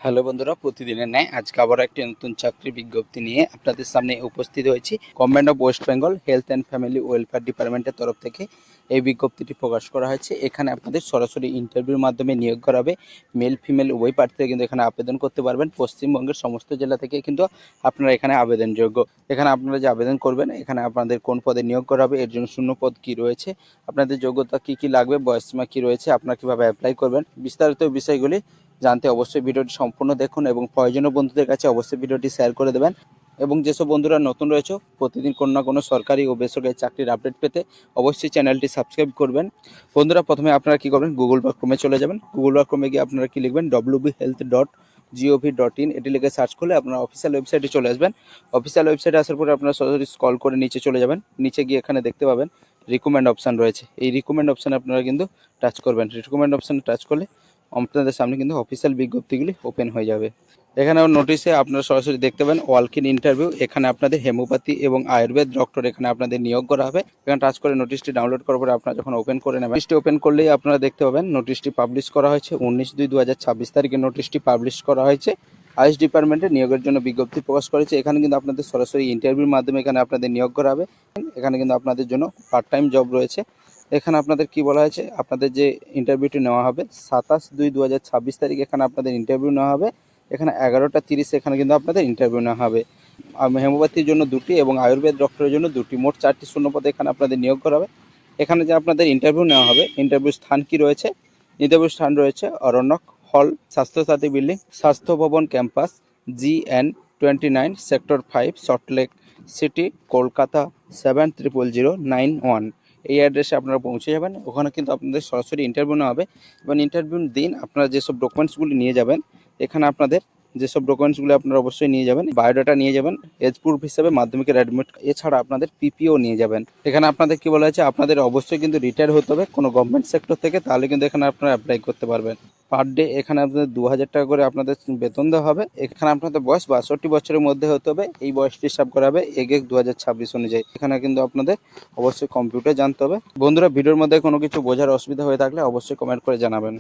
Hello বন্ধুরা, প্রতিদিনের ন্যায় আজকে আবার একটি নতুন চাকরির বিজ্ঞপ্তি নিয়ে আপনাদের সামনে উপস্থিত হয়েছি। Government of West Bengal health and family welfare ডিপার্টমেন্টের তরফ থেকে এই বিজ্ঞপ্তিটি প্রকাশ করা হয়েছে। এখানে আপনাদের সরাসরি ইন্টারভিউর মাধ্যমে নিয়োগ করা হবে। মেল ফিমেল উভয় প্রার্থীরা কিন্তু এখানে আবেদন করতে পারবেন। পশ্চিমবঙ্গের সমস্ত জেলা থেকে কিন্তু আপনারা এখানে আবেদনযোগ্য। এখানে আপনারা যে আবেদন করবেন, এখানে আপনাদের কোন পদে নিয়োগ করা হবে, এর জন্য শূন্য পদ কী রয়েছে, আপনাদের যোগ্যতা কী লাগবে, বয়সসীমা কী রয়েছে, আপনারা কীভাবে অ্যাপ্লাই করবেন, বিস্তারিত বিষয়গুলি জানতে অবশ্যই ভিডিওটি সম্পূর্ণ দেখুন এবং প্রয়োজনীয় বন্ধুদের কাছে অবশ্যই ভিডিওটি শেয়ার করে দেবেন। এবং যেসব বন্ধুরা নতুন রয়েছে, প্রতিদিন কোনো না কোনো সরকারি ও বেসরকারি চাকরির আপডেট পেতে অবশ্যই চ্যানেলটি সাবস্ক্রাইব করবেন। বন্ধুরা, প্রথমে আপনারা কী করবেন, গুগল বা ক্রোমে চলে যাবেন। গুগল বা ক্রোমে গিয়ে আপনারা কী লিখবেন, wbhealth.gov.in এটি লিখে সার্চ করলে আপনারা অফিসিয়াল ওয়েবসাইটে চলে আসবেন। অফিসিয়াল ওয়েবসাইটে আসার পরে আপনারা সরাসরি স্ক্রল করে নিচে চলে যাবেন। নিচে গিয়ে এখানে দেখতে পাবেন রিকমেন্ড অপশান রয়েছে। এই রিকমেন্ড অপশানে আপনারা কিন্তু টাচ করবেন। রিকমেন্ড অপশানে টাচ করলে আপনাদের সামনে কিন্তু অফিসিয়াল বিজ্ঞপ্তিগুলি ওপেন হয়ে যাবে। এখানে নোটিশে আপনারা সরাসরি দেখতে পাবেন ওয়াক ইন ইন্টারভিউ। এখানে আপনাদের হেমোপ্যাথি এবং আয়ুর্বেদ ডক্টর এখানে আপনাদের নিয়োগ করা হবে। এখানে টাচ করে নোটিশটি ডাউনলোড করার পরে আপনারা যখন ওপেন করে নেবেন, নোটিশটি ওপেন করলেই আপনারা দেখতে পাবেন নোটিশটি পাবলিশ করা হয়েছে 19/2/2026 তারিখে নোটিশটি পাবলিশ করা হয়েছে। আইস ডিপার্টমেন্টে নিয়োগের জন্য বিজ্ঞপ্তি প্রকাশ করেছে। এখানে কিন্তু আপনাদের সরাসরি ইন্টারভিউর মাধ্যমে এখানে আপনাদের নিয়োগ করা হবে। এখানে কিন্তু আপনাদের জন্য পার্ট টাইম জব রয়েছে। এখানে আপনাদের কি বলা হয়েছে, আপনাদের যে ইন্টারভিউটি নেওয়া হবে 27/2/2026 তারিখে এখানে আপনাদের ইন্টারভিউ নেওয়া হবে। এখানে 11টা 30 এখানে কিন্তু আপনাদের ইন্টারভিউ নেওয়া হবে। হেমোপ্যাথির জন্য 2টি এবং আয়ুর্বেদ ডক্টরের জন্য 2টি, মোট 4টি শূন্যপদে এখানে আপনাদের নিয়োগ করা হবে। এখানে যে আপনাদের ইন্টারভিউ নেওয়া হবে, ইন্টারভিউ স্থান কি রয়েছে, ইন্টারভিউ স্থান রয়েছে অরণ্যক হল, স্বাস্থ্যসাথী বিল্ডিং, স্বাস্থ্য ভবন campus, GN29 sector 5, Salt Lake city, Kolkata 700091। এই অ্যাড্রেসে আপনারা পৌঁছে যাবেন। ওখানে কিন্তু আপনাদের সরাসরি ইন্টারভিউ নেওয়া হবে এবং ইন্টারভিউর দিন আপনারা যেসব ডকুমেন্টসগুলি নিয়ে যাবেন, এখানে আপনাদের যেসব ডকুমেন্টসগুলি আপনারা অবশ্যই নিয়ে যাবেন, বায়োডাটা নিয়ে যাবেন, এজ প্রুফ হিসেবে মাধ্যমিকের অ্যাডমিট, এছাড়া আপনাদের পিপিও নিয়ে যাবেন। এখানে আপনাদের কি বলা হয়েছে, আপনাদের অবশ্যই কিন্তু রিটায়ার হতে হবে কোনো গভর্নমেন্ট সেক্টর থেকে, তাহলে কিন্তু এখানে আপনারা অ্যাপ্লাই করতে পারবেন। পার ডে এখানে আপনাদের 2000 টাকা করে আপনাদের বেতন দেওয়া হবে। এখানে আপনাদের বয়স 62 বছরের মধ্যে হতে হবে। এই বয়সটি হিসাব করা হবে এগেক 2026 অনুযায়ী। এখানে কিন্তু আপনাদের অবশ্যই কম্পিউটার জানতে হবে। বন্ধুরা, ভিডিওর মধ্যে কোনো কিছু বোঝার অসুবিধা হয়ে থাকলে অবশ্যই কমেন্ট করে জানাবেন।